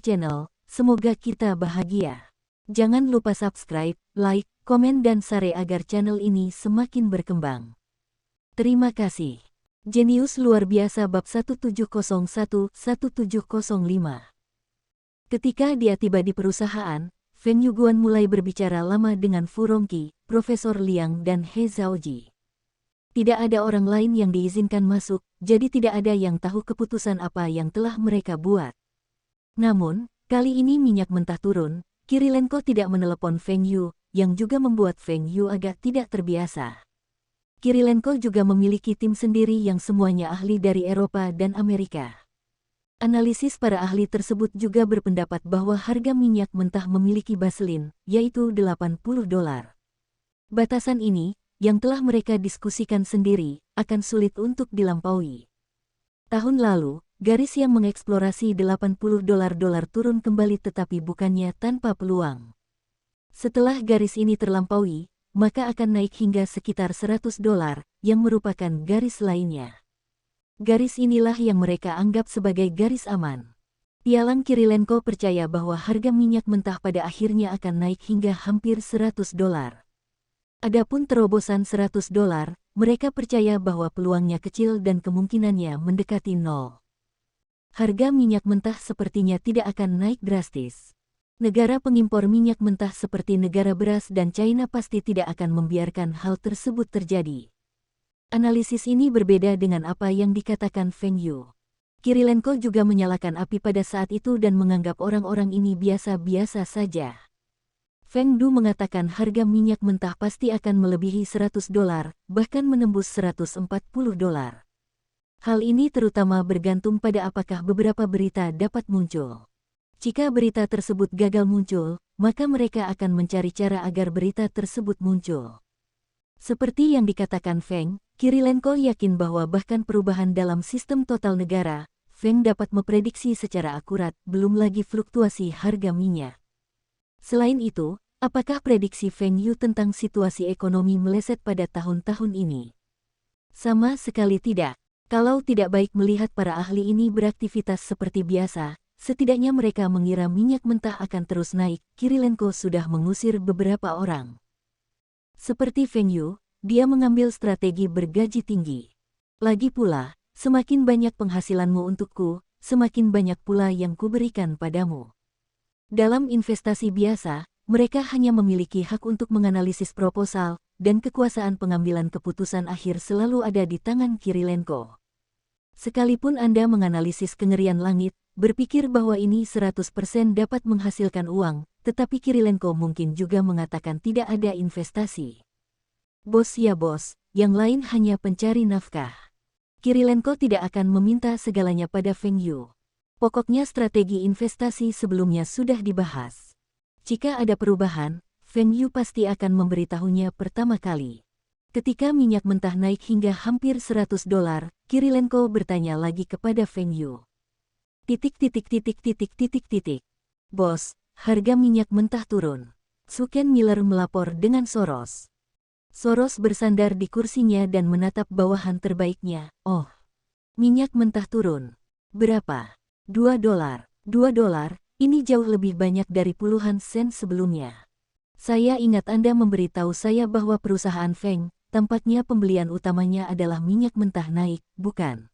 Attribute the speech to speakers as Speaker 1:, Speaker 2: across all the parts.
Speaker 1: channel, semoga kita bahagia. Jangan lupa subscribe, like, komen dan share agar channel ini semakin berkembang. Terima kasih. Jenius luar biasa bab 1701-1705. Ketika dia tiba di perusahaan, Feng Yuguan mulai berbicara lama dengan Fu Rongqi, Profesor Liang dan He Zhaoji. Tidak ada orang lain yang diizinkan masuk, jadi tidak ada yang tahu keputusan apa yang telah mereka buat. Namun, kali ini minyak mentah turun, Kirilenko tidak menelepon Feng Yu, yang juga membuat Feng Yu agak tidak terbiasa. Kirilenko juga memiliki tim sendiri yang semuanya ahli dari Eropa dan Amerika. Analisis para ahli tersebut juga berpendapat bahwa harga minyak mentah memiliki baseline, yaitu $80. Batasan ini, yang telah mereka diskusikan sendiri, akan sulit untuk dilampaui. Tahun lalu, garis yang mengeksplorasi $80 turun kembali tetapi bukannya tanpa peluang. Setelah garis ini terlampaui, maka akan naik hingga sekitar $100, yang merupakan garis lainnya. Garis inilah yang mereka anggap sebagai garis aman. Pialang Kirilenko percaya bahwa harga minyak mentah pada akhirnya akan naik hingga hampir $100. Adapun terobosan $100, mereka percaya bahwa peluangnya kecil dan kemungkinannya mendekati nol. Harga minyak mentah sepertinya tidak akan naik drastis. Negara pengimpor minyak mentah seperti negara beras dan China pasti tidak akan membiarkan hal tersebut terjadi. Analisis ini berbeda dengan apa yang dikatakan Feng Yu. Kirilenko juga menyalakan api pada saat itu dan menganggap orang-orang ini biasa-biasa saja. Feng Du mengatakan harga minyak mentah pasti akan melebihi $100, bahkan menembus $140. Hal ini terutama bergantung pada apakah beberapa berita dapat muncul. Jika berita tersebut gagal muncul, maka mereka akan mencari cara agar berita tersebut muncul. Seperti yang dikatakan Feng, Kirilenko yakin bahwa bahkan perubahan dalam sistem total negara, Feng dapat memprediksi secara akurat, belum lagi fluktuasi harga minyak. Selain itu, apakah prediksi Feng Yu tentang situasi ekonomi meleset pada tahun-tahun ini? Sama sekali tidak. Kalau tidak baik melihat para ahli ini beraktivitas seperti biasa, setidaknya mereka mengira minyak mentah akan terus naik. Kirilenko sudah mengusir beberapa orang. Seperti Feng Yu, dia mengambil strategi bergaji tinggi. Lagi pula, semakin banyak penghasilanmu untukku, semakin banyak pula yang kuberikan padamu. Dalam investasi biasa, mereka hanya memiliki hak untuk menganalisis proposal, dan kekuasaan pengambilan keputusan akhir selalu ada di tangan Kirilenko. Sekalipun Anda menganalisis kengerian langit, berpikir bahwa ini 100% dapat menghasilkan uang, tetapi Kirilenko mungkin juga mengatakan tidak ada investasi. Bos ya bos, yang lain hanya pencari nafkah. Kirilenko tidak akan meminta segalanya pada Feng Yu. Pokoknya strategi investasi sebelumnya sudah dibahas. Jika ada perubahan, Feng Yu pasti akan memberitahunya pertama kali. Ketika minyak mentah naik hingga hampir $100, Kirilenko bertanya lagi kepada Feng Yu. Bos, harga minyak mentah turun. Suken Miller melapor dengan Soros. Soros bersandar di kursinya dan menatap bawahan terbaiknya. Oh, minyak mentah turun. Berapa? $2. $2, ini jauh lebih banyak dari puluhan sen sebelumnya. Saya ingat Anda memberitahu saya bahwa perusahaan Feng, tampaknya pembelian utamanya adalah minyak mentah naik, bukan?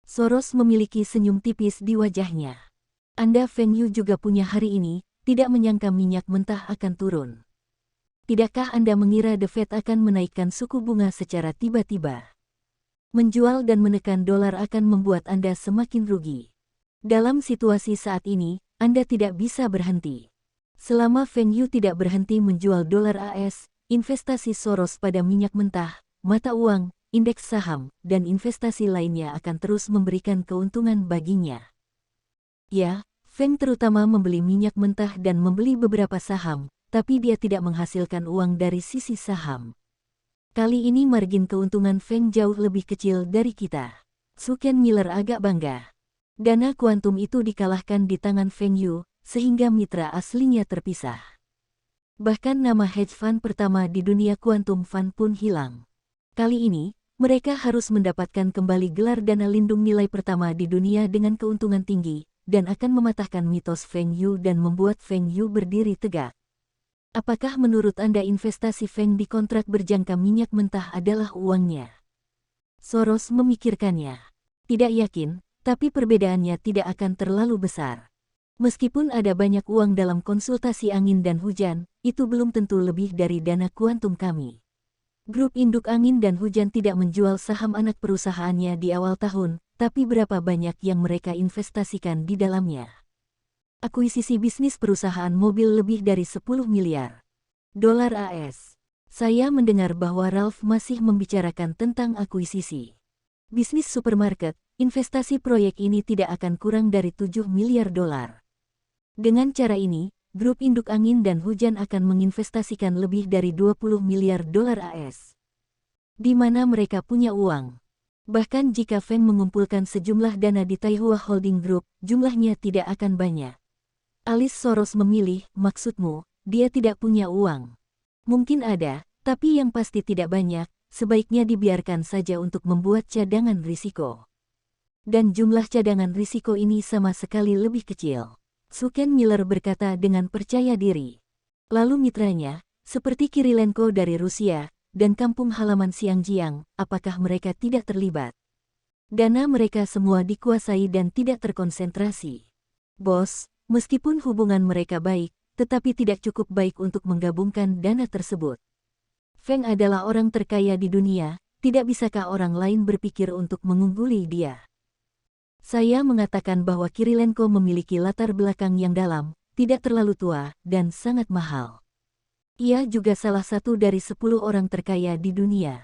Speaker 1: Soros memiliki senyum tipis di wajahnya. Anda Feng Yu juga punya hari ini, tidak menyangka minyak mentah akan turun. Tidakkah Anda mengira The Fed akan menaikkan suku bunga secara tiba-tiba? Menjual dan menekan dolar akan membuat Anda semakin rugi. Dalam situasi saat ini, Anda tidak bisa berhenti. Selama Feng Yu tidak berhenti menjual dolar AS, investasi Soros pada minyak mentah, mata uang, indeks saham, dan investasi lainnya akan terus memberikan keuntungan baginya. Ya, Feng terutama membeli minyak mentah dan membeli beberapa saham, tapi dia tidak menghasilkan uang dari sisi saham. Kali ini margin keuntungan Feng jauh lebih kecil dari kita. Suken Miller agak bangga. Dana kuantum itu dikalahkan di tangan Feng Yu, sehingga mitra aslinya terpisah. Bahkan nama hedge fund pertama di dunia kuantum fund pun hilang. Kali ini, mereka harus mendapatkan kembali gelar dana lindung nilai pertama di dunia dengan keuntungan tinggi, dan akan mematahkan mitos Feng Yu dan membuat Feng Yu berdiri tegak. Apakah menurut Anda investasi Feng di kontrak berjangka minyak mentah adalah uangnya? Soros memikirkannya. Tidak yakin, tapi perbedaannya tidak akan terlalu besar. Meskipun ada banyak uang dalam konsultasi angin dan hujan, itu belum tentu lebih dari dana kuantum kami. Grup induk angin dan hujan tidak menjual saham anak perusahaannya di awal tahun, tapi berapa banyak yang mereka investasikan di dalamnya. Akuisisi bisnis perusahaan mobil lebih dari 10 miliar dolar AS. Saya mendengar bahwa Ralph masih membicarakan tentang akuisisi bisnis supermarket. Investasi proyek ini tidak akan kurang dari 7 miliar dolar. Dengan cara ini, grup induk angin dan hujan akan menginvestasikan lebih dari 20 miliar dolar AS. Di mana mereka punya uang. Bahkan jika Feng mengumpulkan sejumlah dana di Taihua Holding Group, jumlahnya tidak akan banyak. Alis Soros memilih, maksudmu, dia tidak punya uang. Mungkin ada, tapi yang pasti tidak banyak, sebaiknya dibiarkan saja untuk membuat cadangan risiko. Dan jumlah cadangan risiko ini sama sekali lebih kecil. Suken Miller berkata dengan percaya diri. Lalu mitranya, seperti Kirilenko dari Rusia, dan kampung halaman Xinjiang, apakah mereka tidak terlibat? Dana mereka semua dikuasai dan tidak terkonsentrasi. Bos, meskipun hubungan mereka baik, tetapi tidak cukup baik untuk menggabungkan dana tersebut. Feng adalah orang terkaya di dunia, tidak bisakah orang lain berpikir untuk mengungguli dia? Saya mengatakan bahwa Kirilenko memiliki latar belakang yang dalam, tidak terlalu tua, dan sangat mahal. Ia juga salah satu dari 10 orang terkaya di dunia.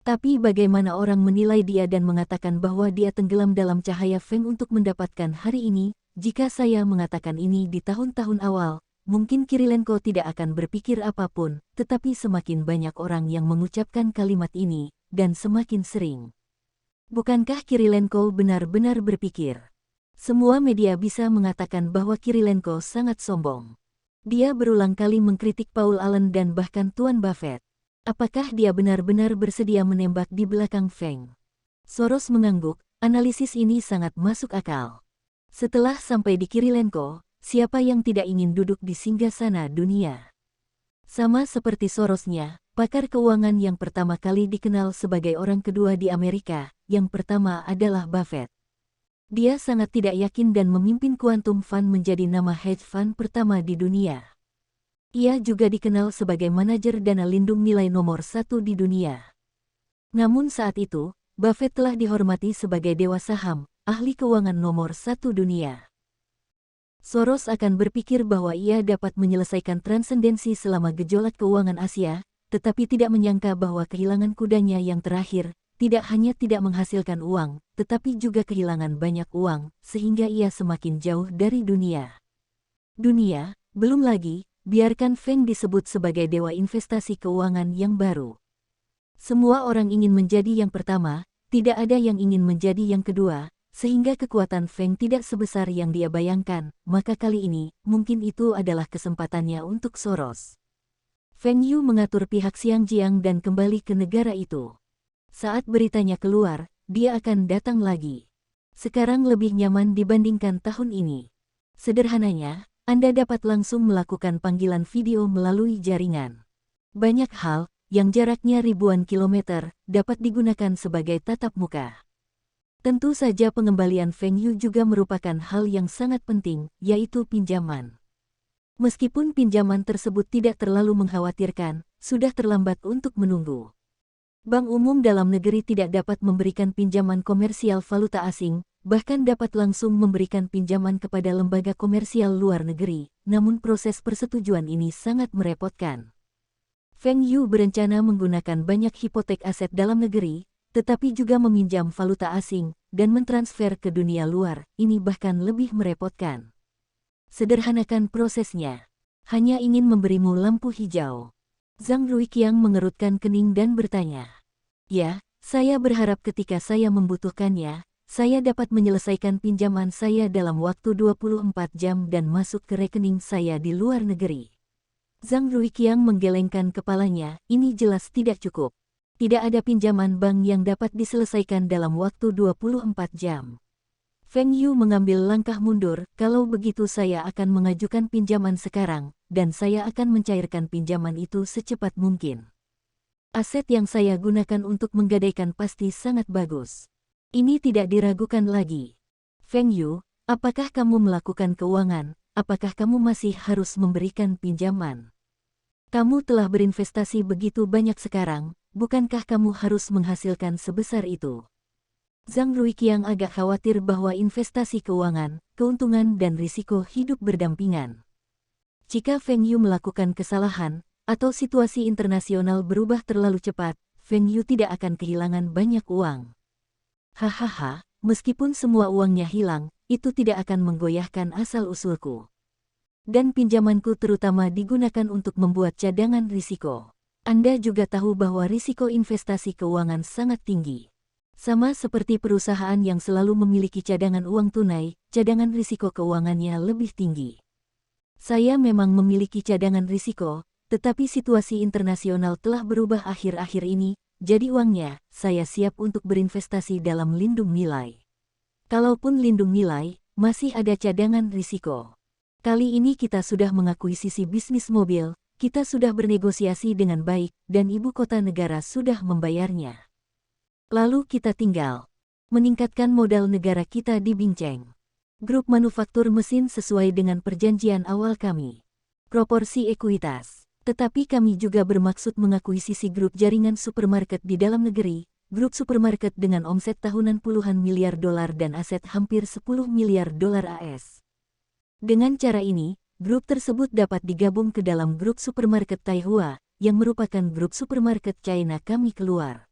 Speaker 1: Tapi bagaimana orang menilai dia dan mengatakan bahwa dia tenggelam dalam cahaya Feng untuk mendapatkan hari ini? Jika saya mengatakan ini di tahun-tahun awal, mungkin Kirilenko tidak akan berpikir apapun, tetapi semakin banyak orang yang mengucapkan kalimat ini, dan semakin sering. Bukankah Kirilenko benar-benar berpikir? Semua media bisa mengatakan bahwa Kirilenko sangat sombong. Dia berulang kali mengkritik Paul Allen dan bahkan Tuan Buffett. Apakah dia benar-benar bersedia menembak di belakang Feng? Soros mengangguk, analisis ini sangat masuk akal. Setelah sampai di Kirilenko, siapa yang tidak ingin duduk di singgasana dunia? Sama seperti Sorosnya, pakar keuangan yang pertama kali dikenal sebagai orang kedua di Amerika, yang pertama adalah Buffett. Dia sangat tidak yakin dan memimpin Quantum Fund menjadi nama hedge fund pertama di dunia. Ia juga dikenal sebagai manajer dana lindung nilai nomor 1 di dunia. Namun saat itu, Buffett telah dihormati sebagai dewa saham, ahli keuangan nomor 1 dunia. Soros akan berpikir bahwa ia dapat menyelesaikan transendensi selama gejolak keuangan Asia, tetapi tidak menyangka bahwa kehilangan kudanya yang terakhir, tidak hanya tidak menghasilkan uang, tetapi juga kehilangan banyak uang, sehingga ia semakin jauh dari dunia. Dunia, belum lagi, biarkan Feng disebut sebagai dewa investasi keuangan yang baru. Semua orang ingin menjadi yang pertama, tidak ada yang ingin menjadi yang kedua, sehingga kekuatan Feng tidak sebesar yang dia bayangkan, maka kali ini, mungkin itu adalah kesempatannya untuk Soros. Feng Yu mengatur pihak Xinjiang dan kembali ke negara itu. Saat beritanya keluar, dia akan datang lagi. Sekarang lebih nyaman dibandingkan tahun ini. Sederhananya, Anda dapat langsung melakukan panggilan video melalui jaringan. Banyak hal, yang jaraknya ribuan kilometer, dapat digunakan sebagai tatap muka. Tentu saja pengembalian Feng Yu juga merupakan hal yang sangat penting, yaitu pinjaman. Meskipun pinjaman tersebut tidak terlalu mengkhawatirkan, sudah terlambat untuk menunggu. Bank umum dalam negeri tidak dapat memberikan pinjaman komersial valuta asing, bahkan dapat langsung memberikan pinjaman kepada lembaga komersial luar negeri, namun proses persetujuan ini sangat merepotkan. Feng Yu berencana menggunakan banyak hipotek aset dalam negeri, tetapi juga meminjam valuta asing, dan mentransfer ke dunia luar, ini bahkan lebih merepotkan. Sederhanakan prosesnya. Hanya ingin memberimu lampu hijau. Zhang Ruiqiang mengerutkan kening dan bertanya. Ya, saya berharap ketika saya membutuhkannya, saya dapat menyelesaikan pinjaman saya dalam waktu 24 jam dan masuk ke rekening saya di luar negeri. Zhang Ruiqiang menggelengkan kepalanya, ini jelas tidak cukup. Tidak ada pinjaman bank yang dapat diselesaikan dalam waktu 24 jam. Feng Yu mengambil langkah mundur, kalau begitu saya akan mengajukan pinjaman sekarang, dan saya akan mencairkan pinjaman itu secepat mungkin. Aset yang saya gunakan untuk menggadaikan pasti sangat bagus. Ini tidak diragukan lagi. Feng Yu, apakah kamu melakukan keuangan? Apakah kamu masih harus memberikan pinjaman? Kamu telah berinvestasi begitu banyak sekarang, bukankah kamu harus menghasilkan sebesar itu? Zhang Ruiqiang agak khawatir bahwa investasi keuangan, keuntungan dan risiko hidup berdampingan. Jika Feng Yu melakukan kesalahan, atau situasi internasional berubah terlalu cepat, Feng Yu tidak akan kehilangan banyak uang. Hahaha, meskipun semua uangnya hilang, itu tidak akan menggoyahkan asal-usulku. Dan pinjamanku terutama digunakan untuk membuat cadangan risiko. Anda juga tahu bahwa risiko investasi keuangan sangat tinggi. Sama seperti perusahaan yang selalu memiliki cadangan uang tunai, cadangan risiko keuangannya lebih tinggi. Saya memang memiliki cadangan risiko, tetapi situasi internasional telah berubah akhir-akhir ini, jadi uangnya, saya siap untuk berinvestasi dalam lindung nilai. Kalaupun lindung nilai, masih ada cadangan risiko. Kali ini kita sudah mengakuisisi bisnis mobil, kita sudah bernegosiasi dengan baik, dan ibu kota negara sudah membayarnya. Lalu kita tinggal meningkatkan modal negara kita di Binceng. Grup manufaktur mesin sesuai dengan perjanjian awal kami. Proporsi ekuitas. Tetapi kami juga bermaksud mengakuisisi grup jaringan supermarket di dalam negeri, grup supermarket dengan omset tahunan puluhan miliar dolar dan aset hampir 10 miliar dolar AS. Dengan cara ini, grup tersebut dapat digabung ke dalam grup supermarket Taihua, yang merupakan grup supermarket China kami keluar.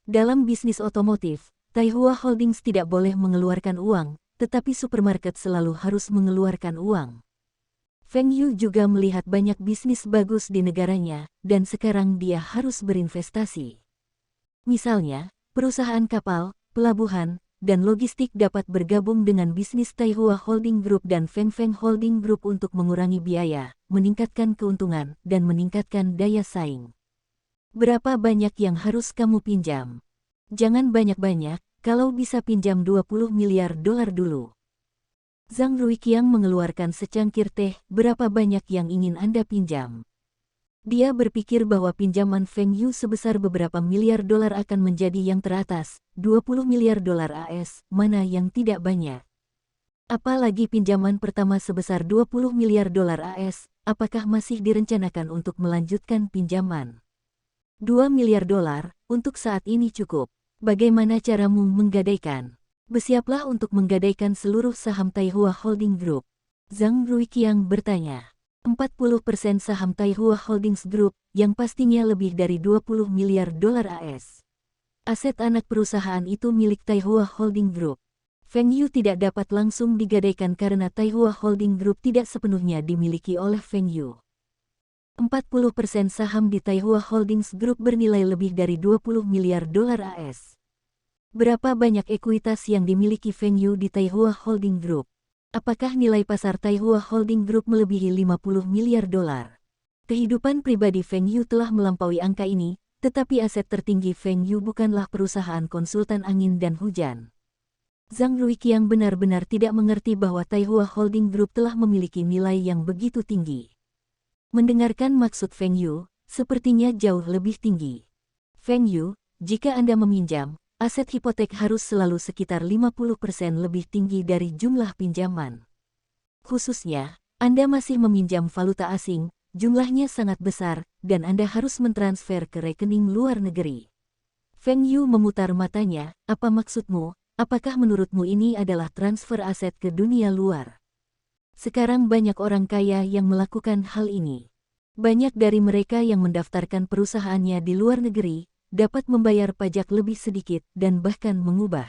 Speaker 1: Dalam bisnis otomotif, Taihua Holdings tidak boleh mengeluarkan uang, tetapi supermarket selalu harus mengeluarkan uang. Feng Yu juga melihat banyak bisnis bagus di negaranya, dan sekarang dia harus berinvestasi. Misalnya, perusahaan kapal, pelabuhan, dan logistik dapat bergabung dengan bisnis Taihua Holding Group dan Feng Feng Holding Group untuk mengurangi biaya, meningkatkan keuntungan, dan meningkatkan daya saing. Berapa banyak yang harus kamu pinjam? Jangan banyak-banyak, kalau bisa pinjam 20 miliar dolar dulu. Zhang Ruiqiang mengeluarkan secangkir teh, berapa banyak yang ingin Anda pinjam? Dia berpikir bahwa pinjaman Feng Yu sebesar beberapa miliar dolar akan menjadi yang teratas, 20 miliar dolar AS, mana yang tidak banyak. Apalagi pinjaman pertama sebesar 20 miliar dolar AS, apakah masih direncanakan untuk melanjutkan pinjaman? 2 miliar dolar, untuk saat ini cukup. Bagaimana caramu menggadaikan? Bersiaplah untuk menggadaikan seluruh saham Taihua Holding Group. Zhang Ruiqiang bertanya. 40% saham Taihua Holdings Group, yang pastinya lebih dari 20 miliar dolar AS. Aset anak perusahaan itu milik Taihua Holding Group. Feng Yu tidak dapat langsung digadaikan karena Taihua Holding Group tidak sepenuhnya dimiliki oleh Feng Yu. 40% saham di Taihua Holdings Group bernilai lebih dari 20 miliar dolar AS. Berapa banyak ekuitas yang dimiliki Feng Yu di Taihua Holding Group? Apakah nilai pasar Taihua Holding Group melebihi 50 miliar dolar? Kehidupan pribadi Feng Yu telah melampaui angka ini, tetapi aset tertinggi Feng Yu bukanlah perusahaan konsultan angin dan hujan. Zhang Ruiqiang benar-benar tidak mengerti bahwa Taihua Holding Group telah memiliki nilai yang begitu tinggi. Mendengarkan maksud Feng Yu, sepertinya jauh lebih tinggi. Feng Yu, jika Anda meminjam, aset hipotek harus selalu sekitar 50% lebih tinggi dari jumlah pinjaman. Khususnya, Anda masih meminjam valuta asing, jumlahnya sangat besar, dan Anda harus mentransfer ke rekening luar negeri. Feng Yu memutar matanya, apa maksudmu? Apakah menurutmu ini adalah transfer aset ke dunia luar? Sekarang banyak orang kaya yang melakukan hal ini. Banyak dari mereka yang mendaftarkan perusahaannya di luar negeri, dapat membayar pajak lebih sedikit dan bahkan mengubah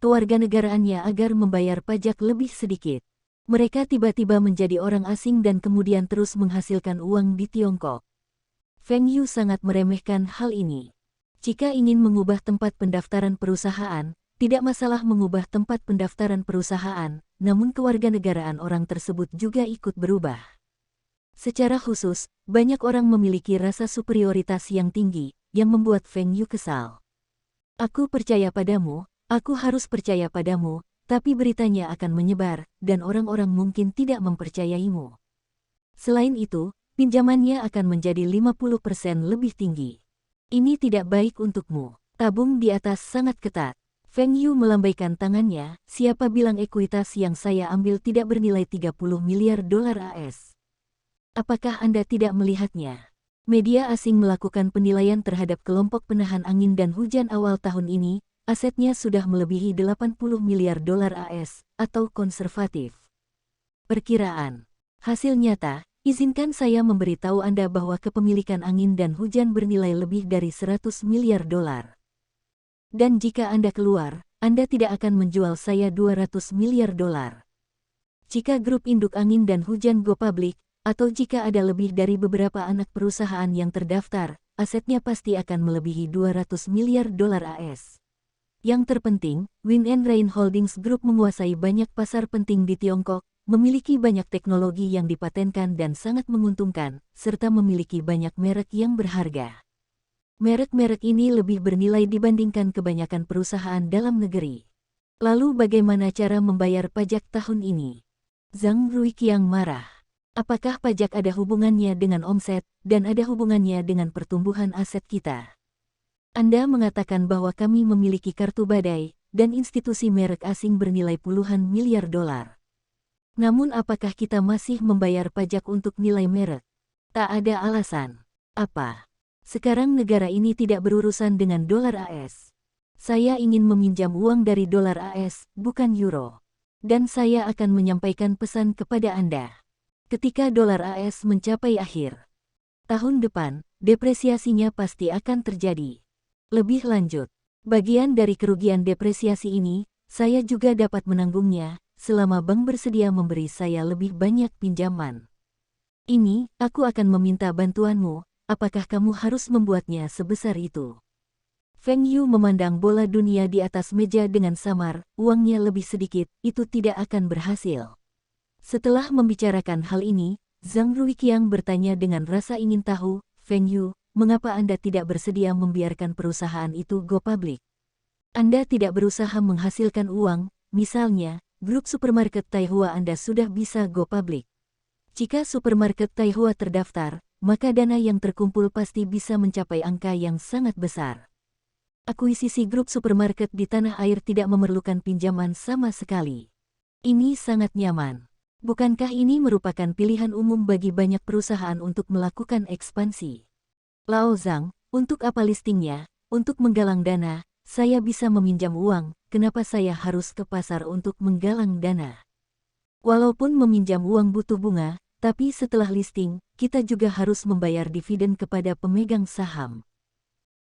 Speaker 1: kewarganegaraannya agar membayar pajak lebih sedikit. Mereka tiba-tiba menjadi orang asing dan kemudian terus menghasilkan uang di Tiongkok. Feng Yu sangat meremehkan hal ini. Jika ingin mengubah tempat pendaftaran perusahaan, tidak masalah mengubah tempat pendaftaran perusahaan, namun kewarganegaraan orang tersebut juga ikut berubah. Secara khusus, banyak orang memiliki rasa superioritas yang tinggi, yang membuat Feng Yu kesal. Aku percaya padamu, aku harus percaya padamu, tapi beritanya akan menyebar, dan orang-orang mungkin tidak mempercayaimu. Selain itu, pinjamannya akan menjadi 50% lebih tinggi. Ini tidak baik untukmu. Tabung di atas sangat ketat. Feng Yu melambaikan tangannya, siapa bilang ekuitas yang saya ambil tidak bernilai 30 miliar dolar AS? Apakah Anda tidak melihatnya? Media asing melakukan penilaian terhadap kelompok penahan angin dan hujan awal tahun ini, asetnya sudah melebihi 80 miliar dolar AS, atau konservatif. Perkiraan. Hasil nyata, izinkan saya memberitahu Anda bahwa kepemilikan angin dan hujan bernilai lebih dari 100 miliar dolar. Dan jika Anda keluar, Anda tidak akan menjual saya 200 miliar dolar. Jika grup induk angin dan hujan go public, atau jika ada lebih dari beberapa anak perusahaan yang terdaftar, asetnya pasti akan melebihi 200 miliar dolar AS. Yang terpenting, Wind and Rain Holdings Group menguasai banyak pasar penting di Tiongkok, memiliki banyak teknologi yang dipatenkan dan sangat menguntungkan, serta memiliki banyak merek yang berharga. Merek-merek ini lebih bernilai dibandingkan kebanyakan perusahaan dalam negeri. Lalu bagaimana cara membayar pajak tahun ini? Zhang Ruiqiang marah. Apakah pajak ada hubungannya dengan omset, dan ada hubungannya dengan pertumbuhan aset kita? Anda mengatakan bahwa kami memiliki kartu badai, dan institusi merek asing bernilai puluhan miliar dolar. Namun apakah kita masih membayar pajak untuk nilai merek? Tak ada alasan. Apa? Sekarang negara ini tidak berurusan dengan dolar AS. Saya ingin meminjam uang dari dolar AS, bukan euro. Dan saya akan menyampaikan pesan kepada Anda. Ketika dolar AS mencapai akhir tahun depan, depresiasinya pasti akan terjadi. Lebih lanjut, bagian dari kerugian depresiasi ini, saya juga dapat menanggungnya, selama bank bersedia memberi saya lebih banyak pinjaman. Ini, aku akan meminta bantuanmu. Apakah kamu harus membuatnya sebesar itu? Feng Yu memandang bola dunia di atas meja dengan samar, uangnya lebih sedikit, itu tidak akan berhasil. Setelah membicarakan hal ini, Zhang Ruiqiang bertanya dengan rasa ingin tahu, Feng Yu, mengapa Anda tidak bersedia membiarkan perusahaan itu go public? Anda tidak berusaha menghasilkan uang, misalnya, grup supermarket Taihua Anda sudah bisa go public. Jika supermarket Taihua terdaftar, maka dana yang terkumpul pasti bisa mencapai angka yang sangat besar. Akuisisi grup supermarket di tanah air tidak memerlukan pinjaman sama sekali. Ini sangat nyaman. Bukankah ini merupakan pilihan umum bagi banyak perusahaan untuk melakukan ekspansi? Lao Zhang, untuk apa listingnya? Untuk menggalang dana, saya bisa meminjam uang, kenapa saya harus ke pasar untuk menggalang dana? Walaupun meminjam uang butuh bunga, tapi setelah listing, kita juga harus membayar dividen kepada pemegang saham.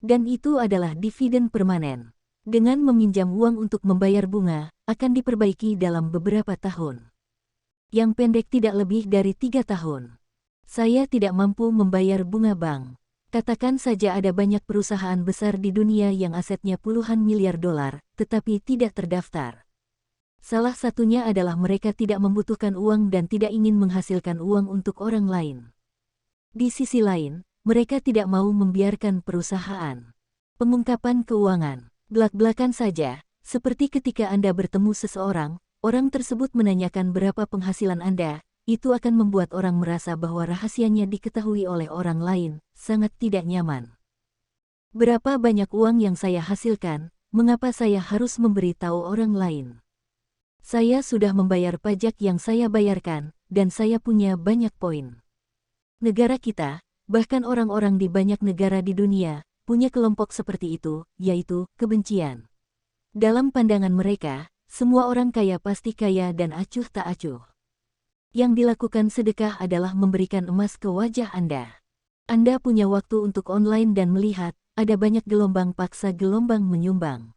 Speaker 1: Dan itu adalah dividen permanen. Dengan meminjam uang untuk membayar bunga, akan diperbaiki dalam beberapa tahun. Yang pendek tidak lebih dari 3 tahun. Saya tidak mampu membayar bunga bank. Katakan saja ada banyak perusahaan besar di dunia yang asetnya puluhan miliar dolar, tetapi tidak terdaftar. Salah satunya adalah mereka tidak membutuhkan uang dan tidak ingin menghasilkan uang untuk orang lain. Di sisi lain, mereka tidak mau membiarkan perusahaan. Pengungkapan keuangan, belak-belakan saja, seperti ketika Anda bertemu seseorang, orang tersebut menanyakan berapa penghasilan Anda, itu akan membuat orang merasa bahwa rahasianya diketahui oleh orang lain, sangat tidak nyaman. Berapa banyak uang yang saya hasilkan, mengapa saya harus memberitahu orang lain? Saya sudah membayar pajak yang saya bayarkan, dan saya punya banyak poin. Negara kita, bahkan orang-orang di banyak negara di dunia, punya kelompok seperti itu, yaitu kebencian. Dalam pandangan mereka, semua orang kaya pasti kaya dan acuh tak acuh. Yang dilakukan sedekah adalah memberikan emas ke wajah Anda. Anda punya waktu untuk online dan melihat, ada banyak gelombang paksa gelombang menyumbang.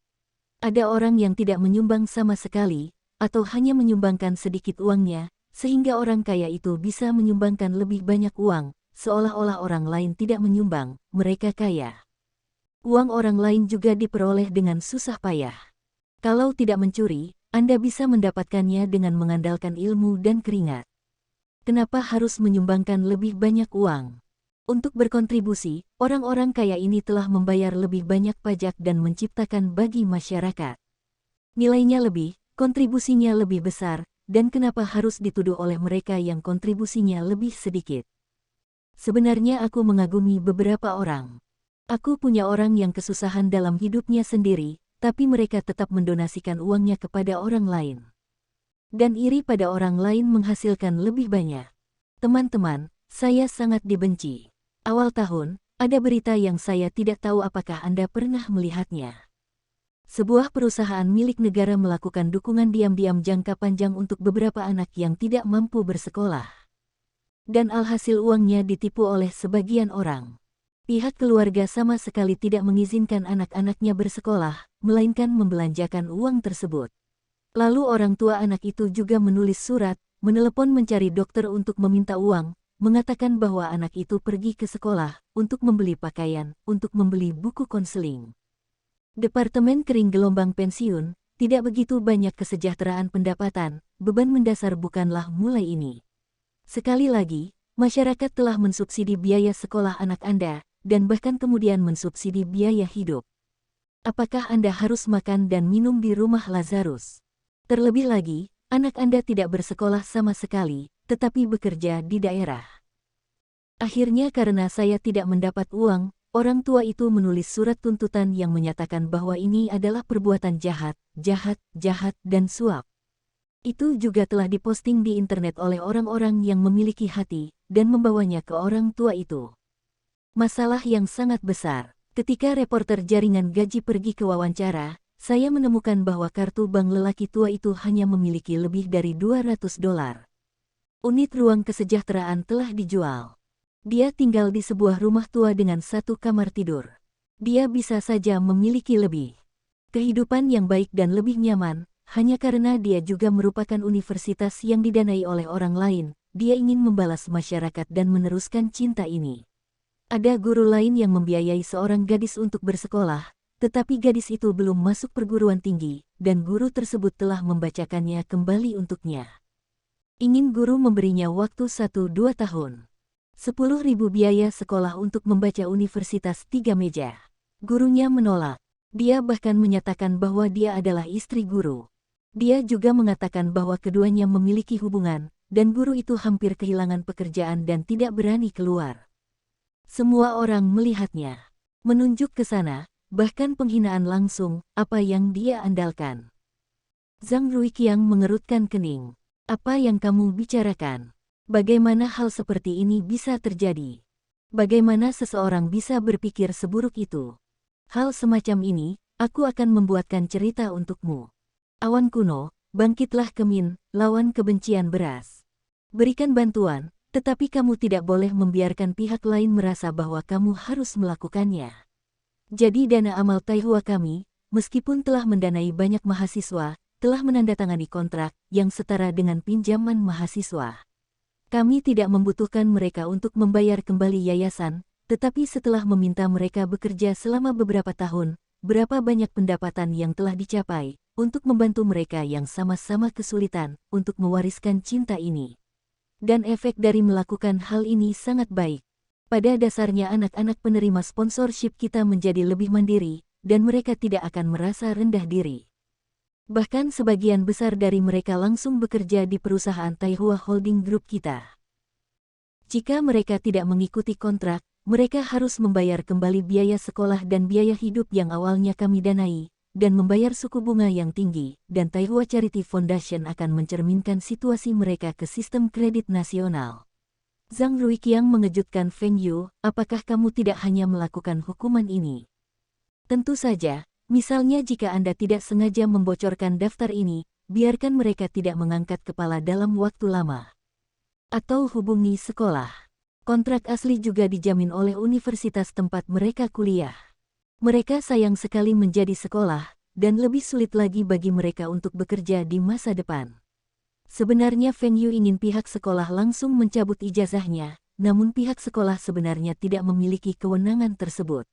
Speaker 1: Ada orang yang tidak menyumbang sama sekali, atau hanya menyumbangkan sedikit uangnya, sehingga orang kaya itu bisa menyumbangkan lebih banyak uang, seolah-olah orang lain tidak menyumbang, mereka kaya. Uang orang lain juga diperoleh dengan susah payah. Kalau tidak mencuri, Anda bisa mendapatkannya dengan mengandalkan ilmu dan keringat. Kenapa harus menyumbangkan lebih banyak uang? Untuk berkontribusi, orang-orang kaya ini telah membayar lebih banyak pajak dan menciptakan bagi masyarakat. Nilainya lebih, kontribusinya lebih besar, dan kenapa harus dituduh oleh mereka yang kontribusinya lebih sedikit? Sebenarnya aku mengagumi beberapa orang. Aku punya orang yang kesusahan dalam hidupnya sendiri, tapi mereka tetap mendonasikan uangnya kepada orang lain. Dan iri pada orang lain menghasilkan lebih banyak. Teman-teman, saya sangat dibenci. Awal tahun, ada berita yang saya tidak tahu apakah Anda pernah melihatnya. Sebuah perusahaan milik negara melakukan dukungan diam-diam jangka panjang untuk beberapa anak yang tidak mampu bersekolah. Dan alhasil uangnya ditipu oleh sebagian orang. Pihak keluarga sama sekali tidak mengizinkan anak-anaknya bersekolah, melainkan membelanjakan uang tersebut. Lalu orang tua anak itu juga menulis surat, menelepon mencari dokter untuk meminta uang, mengatakan bahwa anak itu pergi ke sekolah untuk membeli pakaian, untuk membeli buku konseling. Departemen Kering Gelombang Pensiun, tidak begitu banyak kesejahteraan pendapatan, beban mendasar bukanlah mulai ini. Sekali lagi, masyarakat telah mensubsidi biaya sekolah anak Anda, dan bahkan kemudian mensubsidi biaya hidup. Apakah Anda harus makan dan minum di rumah Lazarus? Terlebih lagi, anak Anda tidak bersekolah sama sekali, tetapi bekerja di daerah. Akhirnya karena saya tidak mendapat uang, orang tua itu menulis surat tuntutan yang menyatakan bahwa ini adalah perbuatan jahat, dan suap. Itu juga telah diposting di internet oleh orang-orang yang memiliki hati, dan membawanya ke orang tua itu. Masalah yang sangat besar. Ketika reporter jaringan gaji pergi ke wawancara, saya menemukan bahwa kartu bank lelaki tua itu hanya memiliki lebih dari $200. Unit ruang kesejahteraan telah dijual. Dia tinggal di sebuah rumah tua dengan 1 kamar tidur. Dia bisa saja memiliki lebih kehidupan yang baik dan lebih nyaman, hanya karena dia juga merupakan universitas yang didanai oleh orang lain. Dia ingin membalas masyarakat dan meneruskan cinta ini. Ada guru lain yang membiayai seorang gadis untuk bersekolah, tetapi gadis itu belum masuk perguruan tinggi, dan guru tersebut telah membacakannya kembali untuknya. Ingin guru memberinya waktu 1-2 tahun. 10.000 biaya sekolah untuk membaca universitas 3 meja. Gurunya menolak. Dia bahkan menyatakan bahwa dia adalah istri guru. Dia juga mengatakan bahwa keduanya memiliki hubungan, dan guru itu hampir kehilangan pekerjaan dan tidak berani keluar. Semua orang melihatnya. Menunjuk ke sana, bahkan penghinaan langsung, apa yang dia andalkan. Zhang Ruiqiang mengerutkan kening. Apa yang kamu bicarakan? Bagaimana hal seperti ini bisa terjadi? Bagaimana seseorang bisa berpikir seburuk itu? Hal semacam ini, aku akan membuatkan cerita untukmu. Awan kuno, bangkitlah Kemin, lawan kebencian beras. Berikan bantuan, tetapi kamu tidak boleh membiarkan pihak lain merasa bahwa kamu harus melakukannya. Jadi dana amal Taihua kami, meskipun telah mendanai banyak mahasiswa, telah menandatangani kontrak yang setara dengan pinjaman mahasiswa. Kami tidak membutuhkan mereka untuk membayar kembali yayasan, tetapi setelah meminta mereka bekerja selama beberapa tahun, berapa banyak pendapatan yang telah dicapai, untuk membantu mereka yang sama-sama kesulitan, untuk mewariskan cinta ini. Dan efek dari melakukan hal ini sangat baik. Pada dasarnya anak-anak penerima sponsorship kita menjadi lebih mandiri, dan mereka tidak akan merasa rendah diri. Bahkan sebagian besar dari mereka langsung bekerja di perusahaan Taihua Holding Group kita. Jika mereka tidak mengikuti kontrak, mereka harus membayar kembali biaya sekolah dan biaya hidup yang awalnya kami danai, dan membayar suku bunga yang tinggi, dan Taihua Charity Foundation akan mencerminkan situasi mereka ke sistem kredit nasional. Zhang Ruiqiang mengejutkan Feng Yu, apakah kamu tidak hanya melakukan hukuman ini? Tentu saja. Misalnya jika Anda tidak sengaja membocorkan daftar ini, biarkan mereka tidak mengangkat kepala dalam waktu lama. Atau hubungi sekolah. Kontrak asli juga dijamin oleh universitas tempat mereka kuliah. Mereka sayang sekali menjadi sekolah, dan lebih sulit lagi bagi mereka untuk bekerja di masa depan. Sebenarnya Feng Yu ingin pihak sekolah langsung mencabut ijazahnya, namun pihak sekolah sebenarnya tidak memiliki kewenangan tersebut.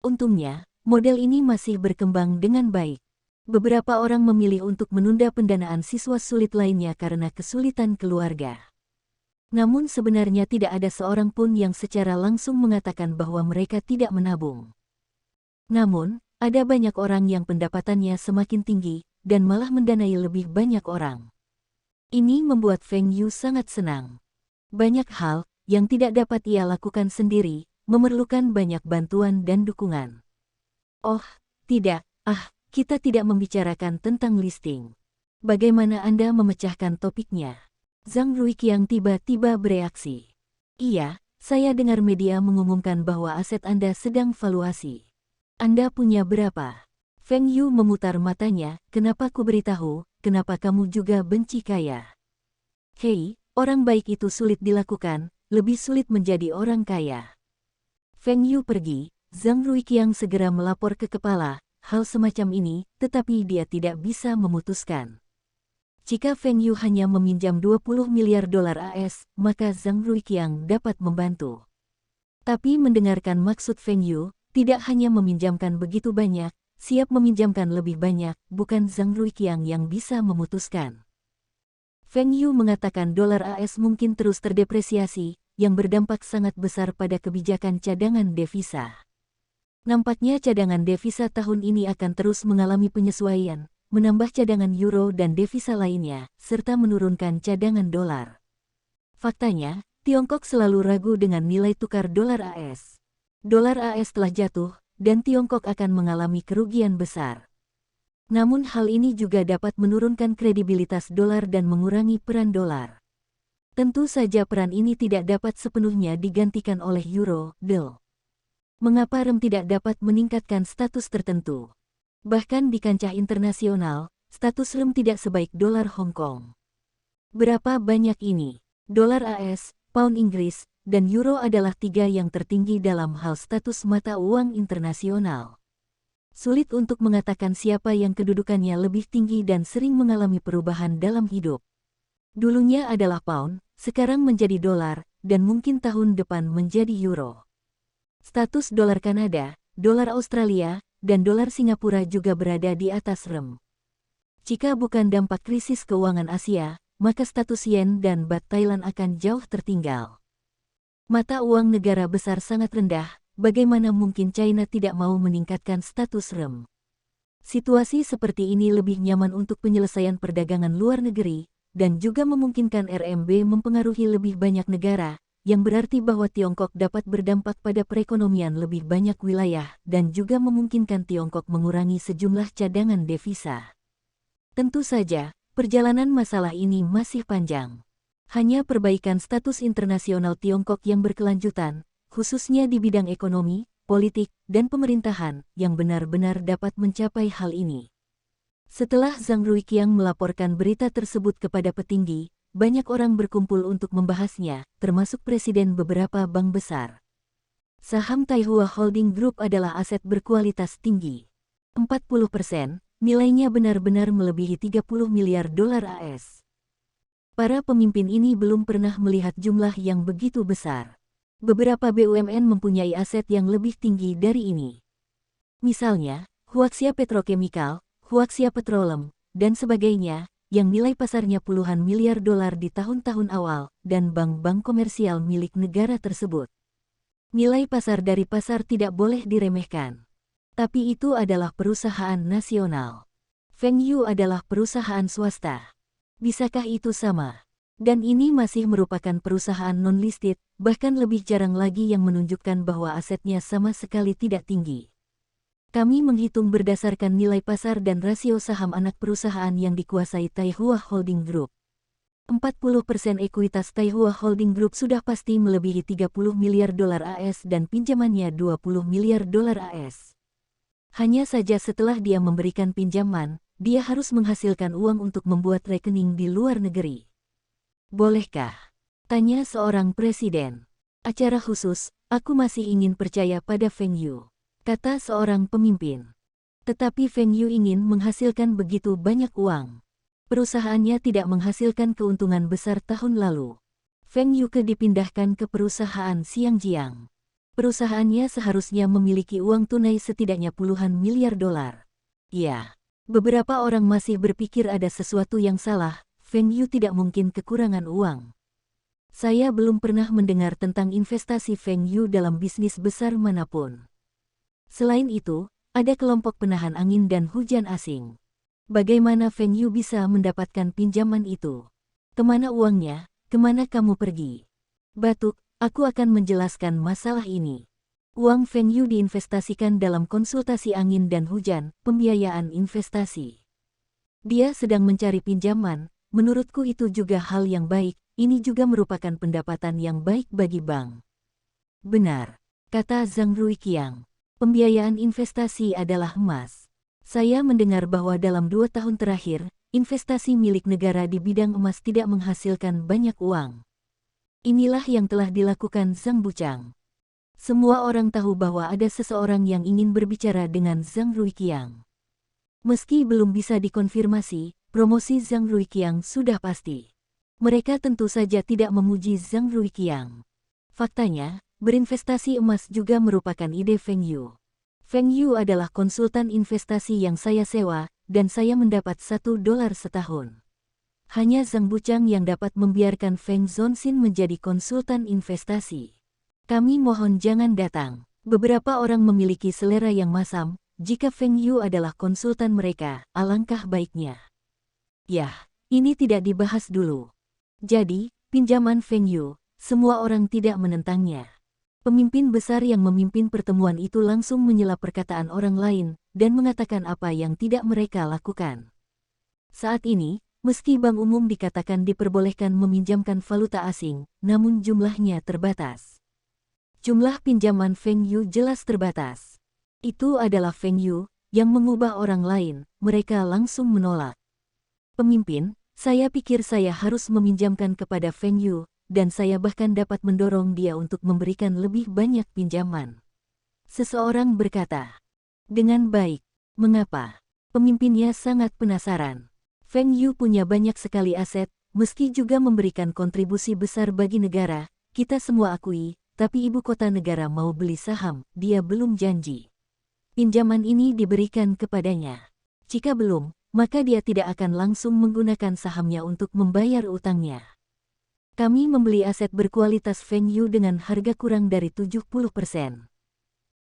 Speaker 1: Untungnya, model ini masih berkembang dengan baik. Beberapa orang memilih untuk menunda pendanaan siswa sulit lainnya karena kesulitan keluarga. Namun sebenarnya tidak ada seorang pun yang secara langsung mengatakan bahwa mereka tidak menabung. Namun, ada banyak orang yang pendapatannya semakin tinggi, dan malah mendanai lebih banyak orang. Ini membuat Feng Yu sangat senang. Banyak hal yang tidak dapat ia lakukan sendiri, memerlukan banyak bantuan dan dukungan. Oh, tidak, kita tidak membicarakan tentang listing. Bagaimana Anda memecahkan topiknya? Zhang Ruiqiang tiba-tiba bereaksi. Iya, saya dengar media mengumumkan bahwa aset Anda sedang valuasi. Anda punya berapa? Feng Yu memutar matanya, kenapa ku beritahu, kenapa kamu juga benci kaya? Hei, orang baik itu sulit dilakukan, lebih sulit menjadi orang kaya. Feng Yu pergi, Zhang Ruiqiang segera melapor ke kepala, hal semacam ini, tetapi dia tidak bisa memutuskan. Jika Feng Yu hanya meminjam 20 miliar dolar AS, maka Zhang Ruiqiang dapat membantu. Tapi mendengarkan maksud Feng Yu, tidak hanya meminjamkan begitu banyak, siap meminjamkan lebih banyak, bukan Zhang Ruiqiang yang bisa memutuskan. Feng Yu mengatakan dolar AS mungkin terus terdepresiasi, yang berdampak sangat besar pada kebijakan cadangan devisa. Nampaknya cadangan devisa tahun ini akan terus mengalami penyesuaian, menambah cadangan euro dan devisa lainnya, serta menurunkan cadangan dolar. Faktanya, Tiongkok selalu ragu dengan nilai tukar dolar AS. Dolar AS telah jatuh, dan Tiongkok akan mengalami kerugian besar. Namun hal ini juga dapat menurunkan kredibilitas dolar dan mengurangi peran dolar. Tentu saja peran ini tidak dapat sepenuhnya digantikan oleh euro, DEL. Mengapa rem tidak dapat meningkatkan status tertentu? Bahkan di kancah internasional, status rem tidak sebaik dolar Hong Kong. Berapa banyak ini? Dolar AS, pound Inggris, dan euro adalah tiga yang tertinggi dalam hal status mata uang internasional. Sulit untuk mengatakan siapa yang kedudukannya lebih tinggi dan sering mengalami perubahan dalam hidup. Dulunya adalah pound, sekarang menjadi dolar, dan mungkin tahun depan menjadi euro. Status dolar Kanada, dolar Australia, dan dolar Singapura juga berada di atas rem. Jika bukan dampak krisis keuangan Asia, maka status yen dan baht Thailand akan jauh tertinggal. Mata uang negara besar sangat rendah, bagaimana mungkin China tidak mau meningkatkan status rem? Situasi seperti ini lebih nyaman untuk penyelesaian perdagangan luar negeri, dan juga memungkinkan RMB mempengaruhi lebih banyak negara, yang berarti bahwa Tiongkok dapat berdampak pada perekonomian lebih banyak wilayah, dan juga memungkinkan Tiongkok mengurangi sejumlah cadangan devisa. Tentu saja, perjalanan masalah ini masih panjang. Hanya perbaikan status internasional Tiongkok yang berkelanjutan, khususnya di bidang ekonomi, politik, dan pemerintahan, yang benar-benar dapat mencapai hal ini. Setelah Zhang Ruiqiang melaporkan berita tersebut kepada petinggi, banyak orang berkumpul untuk membahasnya, termasuk presiden beberapa bank besar. Saham Taihua Holding Group adalah aset berkualitas tinggi. 40%, nilainya benar-benar melebihi 30 miliar dolar AS. Para pemimpin ini belum pernah melihat jumlah yang begitu besar. Beberapa BUMN mempunyai aset yang lebih tinggi dari ini. Misalnya, Huaxia Petrochemical, Huaxia Petroleum, dan sebagainya, yang nilai pasarnya puluhan miliar dolar di tahun-tahun awal, dan bank-bank komersial milik negara tersebut. Nilai pasar dari pasar tidak boleh diremehkan. Tapi itu adalah perusahaan nasional. Feng Yu adalah perusahaan swasta. Bisakah itu sama? Dan ini masih merupakan perusahaan non-listed, bahkan lebih jarang lagi yang menunjukkan bahwa asetnya sama sekali tidak tinggi. Kami menghitung berdasarkan nilai pasar dan rasio saham anak perusahaan yang dikuasai Taihua Holding Group. 40% ekuitas Taihua Holding Group sudah pasti melebihi 30 miliar dolar AS dan pinjamannya 20 miliar dolar AS. Hanya saja setelah dia memberikan pinjaman, dia harus menghasilkan uang untuk membuat rekening di luar negeri. Bolehkah? Tanya seorang presiden. Acara khusus, aku masih ingin percaya pada Feng Yu, kata seorang pemimpin. Tetapi Feng Yu ingin menghasilkan begitu banyak uang. Perusahaannya tidak menghasilkan keuntungan besar tahun lalu. Feng Yu dipindahkan ke perusahaan Xiangjiang. Perusahaannya seharusnya memiliki uang tunai setidaknya puluhan miliar dolar. Ya. Beberapa orang masih berpikir ada sesuatu yang salah, Feng Yu tidak mungkin kekurangan uang. Saya belum pernah mendengar tentang investasi Feng Yu dalam bisnis besar manapun. Selain itu, ada kelompok penahan angin dan hujan asing. Bagaimana Feng Yu bisa mendapatkan pinjaman itu? Kemana uangnya? Kemana kamu pergi? Batuk, aku akan menjelaskan masalah ini. Uang Feng Yu diinvestasikan dalam konsultasi angin dan hujan, pembiayaan investasi. Dia sedang mencari pinjaman, menurutku itu juga hal yang baik, ini juga merupakan pendapatan yang baik bagi bank. Benar, kata Zhang Ruiqiang. Pembiayaan investasi adalah emas. Saya mendengar bahwa dalam 2 tahun terakhir, investasi milik negara di bidang emas tidak menghasilkan banyak uang. Inilah yang telah dilakukan Zhang Buchang. Semua orang tahu bahwa ada seseorang yang ingin berbicara dengan Zhang Ruiqiang. Meski belum bisa dikonfirmasi, promosi Zhang Ruiqiang sudah pasti. Mereka tentu saja tidak memuji Zhang Ruiqiang. Faktanya, berinvestasi emas juga merupakan ide Feng Yu. Feng Yu adalah konsultan investasi yang saya sewa, dan saya mendapat $1 setahun. Hanya Zhang Buchang yang dapat membiarkan Feng Zhongxin menjadi konsultan investasi. Kami mohon jangan datang. Beberapa orang memiliki selera yang masam, jika Feng Yu adalah konsultan mereka, alangkah baiknya. Yah, ini tidak dibahas dulu. Jadi, pinjaman Feng Yu, semua orang tidak menentangnya. Pemimpin besar yang memimpin pertemuan itu langsung menyela perkataan orang lain, dan mengatakan apa yang tidak mereka lakukan. Saat ini, meski bank umum dikatakan diperbolehkan meminjamkan valuta asing, namun jumlahnya terbatas. Jumlah pinjaman Feng Yu jelas terbatas. Itu adalah Feng Yu, yang mengubah orang lain, mereka langsung menolak. Pemimpin, saya pikir saya harus meminjamkan kepada Feng Yu, dan saya bahkan dapat mendorong dia untuk memberikan lebih banyak pinjaman. Seseorang berkata, dengan baik, mengapa? Pemimpinnya sangat penasaran. Feng Yu punya banyak sekali aset, meski juga memberikan kontribusi besar bagi negara, kita semua akui. Tapi ibu kota negara mau beli saham, dia belum janji. Pinjaman ini diberikan kepadanya. Jika belum, maka dia tidak akan langsung menggunakan sahamnya untuk membayar utangnya. Kami membeli aset berkualitas Feng Yu dengan harga kurang dari 70%.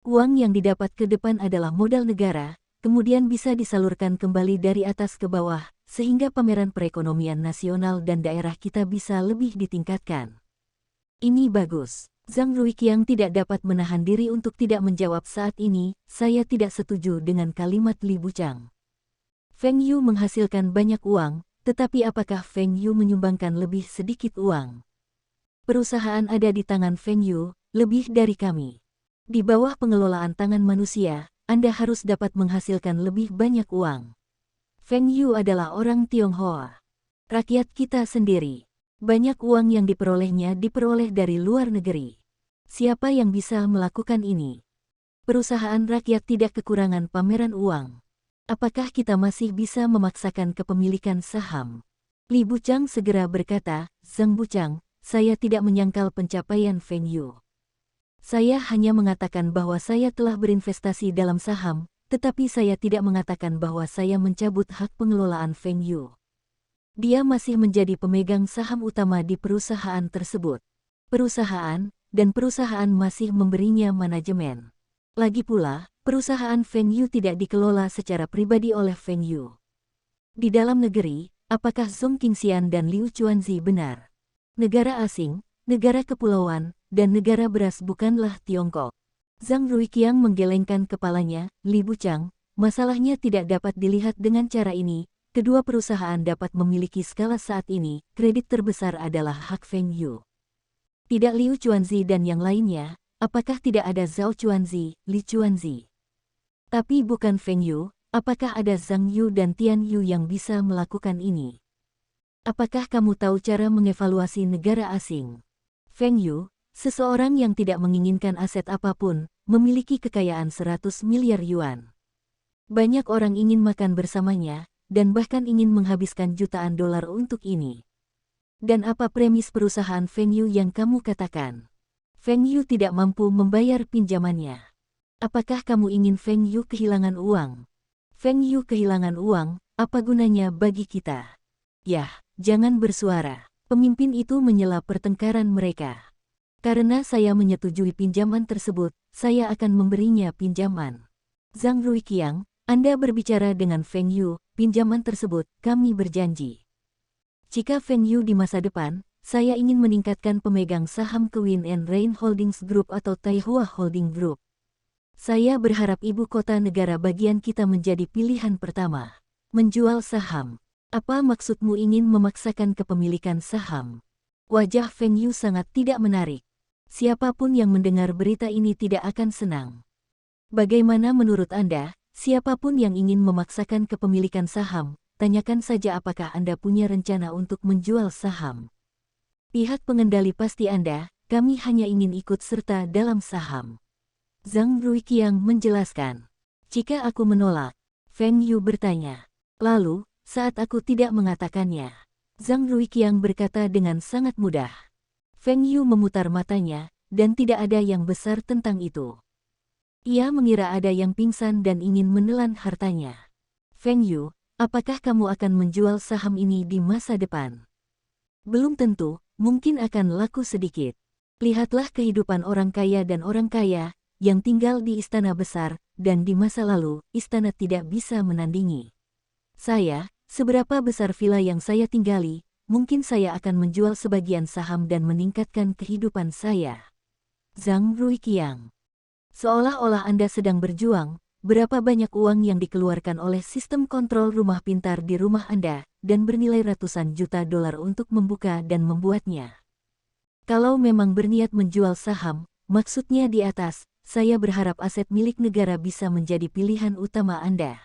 Speaker 1: Uang yang didapat ke depan adalah modal negara, kemudian bisa disalurkan kembali dari atas ke bawah, sehingga pameran perekonomian nasional dan daerah kita bisa lebih ditingkatkan. Ini bagus. Zhang Ruiqiang tidak dapat menahan diri untuk tidak menjawab saat ini, saya tidak setuju dengan kalimat Li Buchang. Feng Yu menghasilkan banyak uang, tetapi apakah Feng Yu menyumbangkan lebih sedikit uang? Perusahaan ada di tangan Feng Yu, lebih dari kami. Di bawah pengelolaan tangan manusia, Anda harus dapat menghasilkan lebih banyak uang. Feng Yu adalah orang Tionghoa. Rakyat kita sendiri. Banyak uang yang diperolehnya diperoleh dari luar negeri. Siapa yang bisa melakukan ini? Perusahaan rakyat tidak kekurangan pameran uang. Apakah kita masih bisa memaksakan kepemilikan saham? Li Buchang segera berkata, Zhang Buchang, saya tidak menyangkal pencapaian Feng Yu. Saya hanya mengatakan bahwa saya telah berinvestasi dalam saham, tetapi saya tidak mengatakan bahwa saya mencabut hak pengelolaan Feng Yu. Dia masih menjadi pemegang saham utama di perusahaan tersebut. Perusahaan masih memberinya manajemen. Lagi pula, perusahaan Feng Yu tidak dikelola secara pribadi oleh Feng Yu. Di dalam negeri, apakah Zhong Qingxian dan Liu Chuanzi benar? Negara asing, negara kepulauan, dan negara beras bukanlah Tiongkok. Zhang Ruiqiang menggelengkan kepalanya, Li Buchang, masalahnya tidak dapat dilihat dengan cara ini. Kedua perusahaan dapat memiliki skala saat ini, kredit terbesar adalah hak Feng Yu. Tidak Liu Chuanzi dan yang lainnya, apakah tidak ada Zhao Chuanzi, Li Chuanzi? Tapi bukan Feng Yu, apakah ada Zhang Yu dan Tian Yu yang bisa melakukan ini? Apakah kamu tahu cara mengevaluasi negara asing? Feng Yu, seseorang yang tidak menginginkan aset apapun, memiliki kekayaan 100 miliar yuan. Banyak orang ingin makan bersamanya, dan bahkan ingin menghabiskan jutaan dolar untuk ini. Dan apa premis perusahaan Feng Yu yang kamu katakan? Feng Yu tidak mampu membayar pinjamannya. Apakah kamu ingin Feng Yu kehilangan uang? Feng Yu kehilangan uang, apa gunanya bagi kita? Yah, jangan bersuara. Pemimpin itu menyela pertengkaran mereka. Karena saya menyetujui pinjaman tersebut, saya akan memberinya pinjaman. Zhang Ruiqiang, Anda berbicara dengan Feng Yu, pinjaman tersebut, kami berjanji. Jika Feng Yu di masa depan, saya ingin meningkatkan pemegang saham Queen and Rain Holdings Group atau Taihua Holding Group. Saya berharap ibu kota negara bagian kita menjadi pilihan pertama. Menjual saham. Apa maksudmu ingin memaksakan kepemilikan saham? Wajah Feng Yu sangat tidak menarik. Siapapun yang mendengar berita ini tidak akan senang. Bagaimana menurut Anda, siapapun yang ingin memaksakan kepemilikan saham, tanyakan saja apakah Anda punya rencana untuk menjual saham. Pihak pengendali pasti Anda, kami hanya ingin ikut serta dalam saham. Zhang Ruiqiang menjelaskan. Jika aku menolak, Feng Yu bertanya. Lalu, saat aku tidak mengatakannya, Zhang Ruiqiang berkata dengan sangat mudah. Feng Yu memutar matanya, dan tidak ada yang besar tentang itu. Ia mengira ada yang pingsan dan ingin menelan hartanya. Feng Yu, apakah kamu akan menjual saham ini di masa depan? Belum tentu, mungkin akan laku sedikit. Lihatlah kehidupan orang kaya dan orang kaya, yang tinggal di istana besar, dan di masa lalu, istana tidak bisa menandingi. Saya, seberapa besar villa yang saya tinggali, mungkin saya akan menjual sebagian saham dan meningkatkan kehidupan saya. Zhang Ruiqiang. Seolah-olah Anda sedang berjuang, berapa banyak uang yang dikeluarkan oleh sistem kontrol rumah pintar di rumah Anda, dan bernilai ratusan juta dolar untuk membuka dan membuatnya. Kalau memang berniat menjual saham, maksudnya di atas, saya berharap aset milik negara bisa menjadi pilihan utama Anda.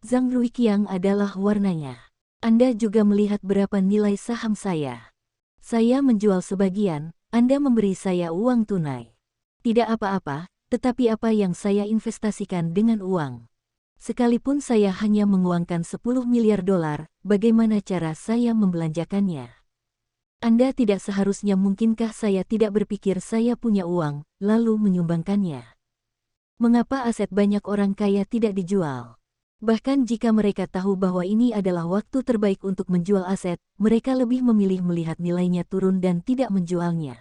Speaker 1: Zhang Ruiqiang adalah warnanya. Anda juga melihat berapa nilai saham saya. Saya menjual sebagian, Anda memberi saya uang tunai. Tidak apa-apa, tetapi apa yang saya investasikan dengan uang. Sekalipun saya hanya menguangkan 10 miliar dolar, bagaimana cara saya membelanjakannya? Anda tidak seharusnya mungkinkah saya tidak berpikir saya punya uang, lalu menyumbangkannya? Mengapa aset banyak orang kaya tidak dijual? Bahkan jika mereka tahu bahwa ini adalah waktu terbaik untuk menjual aset, mereka lebih memilih melihat nilainya turun dan tidak menjualnya.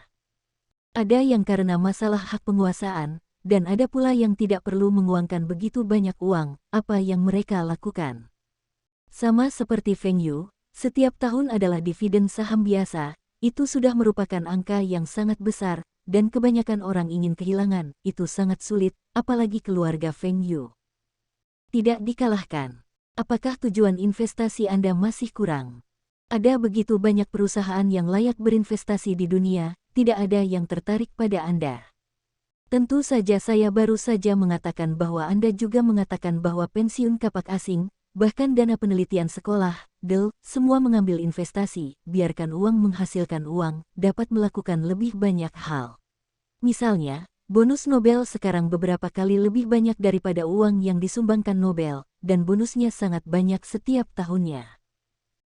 Speaker 1: Ada yang karena masalah hak penguasaan, dan ada pula yang tidak perlu menguangkan begitu banyak uang, apa yang mereka lakukan. Sama seperti Feng Yu, setiap tahun adalah dividen saham biasa, itu sudah merupakan angka yang sangat besar, dan kebanyakan orang ingin kehilangan, itu sangat sulit, apalagi keluarga Feng Yu. Tidak dikalahkan. Apakah tujuan investasi Anda masih kurang? Ada begitu banyak perusahaan yang layak berinvestasi di dunia, tidak ada yang tertarik pada Anda. Tentu saja saya baru saja mengatakan bahwa Anda juga mengatakan bahwa pensiun kapak asing, bahkan dana penelitian sekolah, semua mengambil investasi, biarkan uang menghasilkan uang, dapat melakukan lebih banyak hal. Misalnya, bonus Nobel sekarang beberapa kali lebih banyak daripada uang yang disumbangkan Nobel, dan bonusnya sangat banyak setiap tahunnya.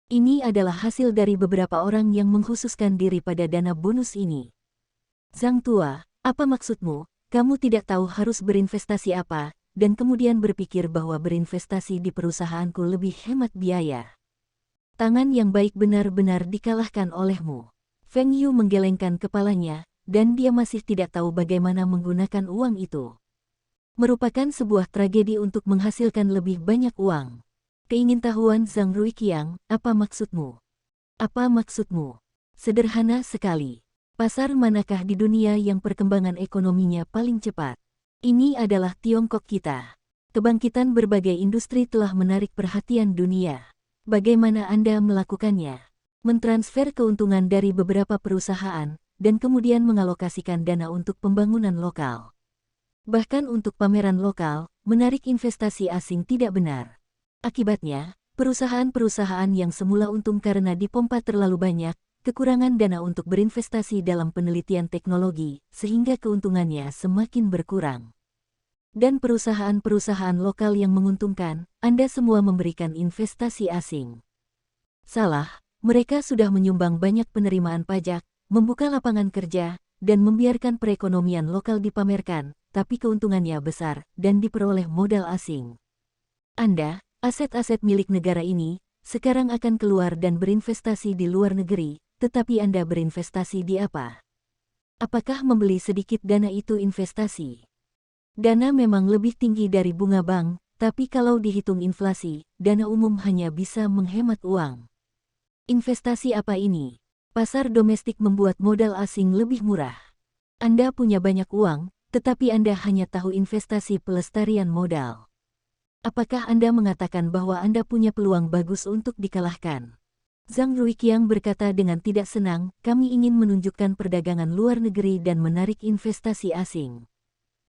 Speaker 1: Ini adalah hasil dari beberapa orang yang mengkhususkan diri pada dana bonus ini. Zhang Tua, apa maksudmu? Kamu tidak tahu harus berinvestasi apa, dan kemudian berpikir bahwa berinvestasi di perusahaanku lebih hemat biaya. Tangan yang baik benar-benar dikalahkan olehmu. Feng Yu menggelengkan kepalanya, dan dia masih tidak tahu bagaimana menggunakan uang itu. Merupakan sebuah tragedi untuk menghasilkan lebih banyak uang. Keingintahuan Zhang Ruiqiang, apa maksudmu? Apa maksudmu? Sederhana sekali. Pasar manakah di dunia yang perkembangan ekonominya paling cepat? Ini adalah Tiongkok kita. Kebangkitan berbagai industri telah menarik perhatian dunia. Bagaimana Anda melakukannya? Mentransfer keuntungan dari beberapa perusahaan, dan kemudian mengalokasikan dana untuk pembangunan lokal. Bahkan untuk pameran lokal, menarik investasi asing tidak benar. Akibatnya, perusahaan-perusahaan yang semula untung karena dipompa terlalu banyak, kekurangan dana untuk berinvestasi dalam penelitian teknologi, sehingga keuntungannya semakin berkurang. Dan perusahaan-perusahaan lokal yang menguntungkan, Anda semua memberikan investasi asing. Salah, mereka sudah menyumbang banyak penerimaan pajak, membuka lapangan kerja, dan membiarkan perekonomian lokal dipamerkan, tapi keuntungannya besar, dan diperoleh modal asing. Anda, aset-aset milik negara ini, sekarang akan keluar dan berinvestasi di luar negeri, tetapi Anda berinvestasi di apa? Apakah membeli sedikit dana itu investasi? Dana memang lebih tinggi dari bunga bank, tapi kalau dihitung inflasi, dana umum hanya bisa menghemat uang. Investasi apa ini? Pasar domestik membuat modal asing lebih murah. Anda punya banyak uang, tetapi Anda hanya tahu investasi pelestarian modal. Apakah Anda mengatakan bahwa Anda punya peluang bagus untuk dikalahkan? Zhang Ruiqiang berkata dengan tidak senang, kami ingin menunjukkan perdagangan luar negeri dan menarik investasi asing.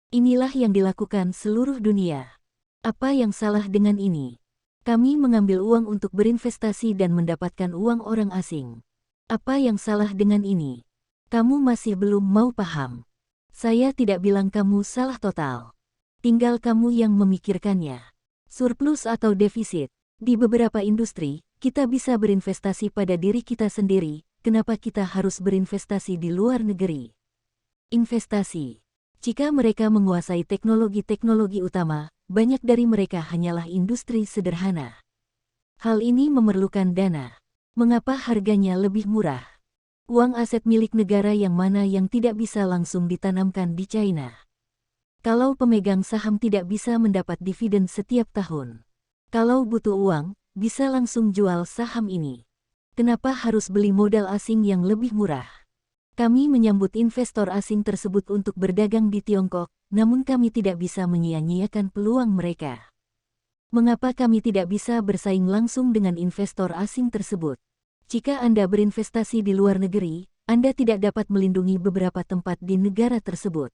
Speaker 1: Inilah yang dilakukan seluruh dunia. Apa yang salah dengan ini? Kami mengambil uang untuk berinvestasi dan mendapatkan uang orang asing. Apa yang salah dengan ini? Kamu masih belum mau paham. Saya tidak bilang kamu salah total. Tinggal kamu yang memikirkannya. Surplus atau defisit. Di beberapa industri, kita bisa berinvestasi pada diri kita sendiri. Kenapa kita harus berinvestasi di luar negeri? Investasi. Jika mereka menguasai teknologi-teknologi utama, banyak dari mereka hanyalah industri sederhana. Hal ini memerlukan dana. Mengapa harganya lebih murah? Uang aset milik negara yang mana yang tidak bisa langsung ditanamkan di China? Kalau pemegang saham tidak bisa mendapat dividen setiap tahun. Kalau butuh uang, bisa langsung jual saham ini. Kenapa harus beli modal asing yang lebih murah? Kami menyambut investor asing tersebut untuk berdagang di Tiongkok, namun kami tidak bisa menyia-nyiakan peluang mereka. Mengapa kami tidak bisa bersaing langsung dengan investor asing tersebut? Jika Anda berinvestasi di luar negeri, Anda tidak dapat melindungi beberapa tempat di negara tersebut.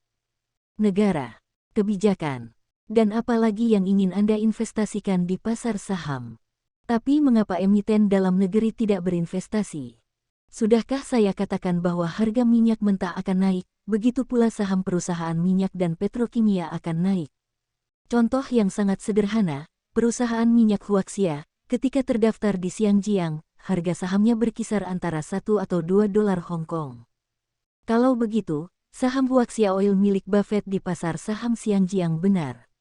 Speaker 1: Negara, kebijakan, dan apalagi yang ingin Anda investasikan di pasar saham. Tapi mengapa emiten dalam negeri tidak berinvestasi? Sudahkah saya katakan bahwa harga minyak mentah akan naik, begitu pula saham perusahaan minyak dan petrokimia akan naik. Contoh yang sangat sederhana, perusahaan minyak Huaxia, ketika terdaftar di Xinjiang, harga sahamnya berkisar antara 1 atau 2 dolar Hong Kong. Kalau begitu, saham Huaxia Oil milik Buffett di pasar saham Xinjiang benar.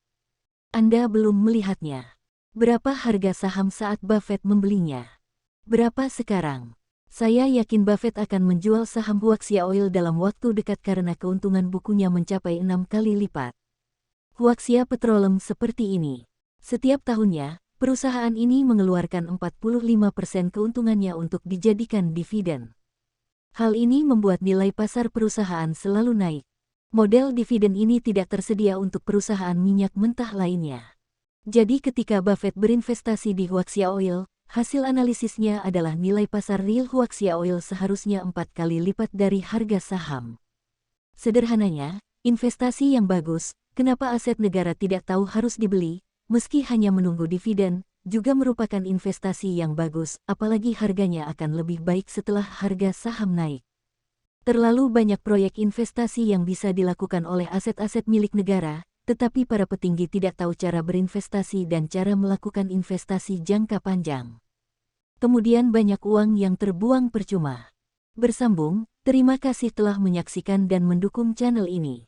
Speaker 1: Anda belum melihatnya. Berapa harga saham saat Buffett membelinya? Berapa sekarang? Saya yakin Buffett akan menjual saham Huaxia Oil dalam waktu dekat karena keuntungan bukunya mencapai 6 kali lipat. Huaxia Petroleum seperti ini. Setiap tahunnya, perusahaan ini mengeluarkan 45% keuntungannya untuk dijadikan dividen. Hal ini membuat nilai pasar perusahaan selalu naik. Model dividen ini tidak tersedia untuk perusahaan minyak mentah lainnya. Jadi ketika Buffett berinvestasi di Huaxia Oil, hasil analisisnya adalah nilai pasar real Huaxia Oil seharusnya 4 kali lipat dari harga saham. Sederhananya, investasi yang bagus, kenapa aset negara tidak tahu harus dibeli, meski hanya menunggu dividen, juga merupakan investasi yang bagus, apalagi harganya akan lebih baik setelah harga saham naik. Terlalu banyak proyek investasi yang bisa dilakukan oleh aset-aset milik negara, tetapi para petinggi tidak tahu cara berinvestasi dan cara melakukan investasi jangka panjang. Kemudian banyak uang yang terbuang percuma. Bersambung, terima kasih telah menyaksikan dan mendukung channel ini.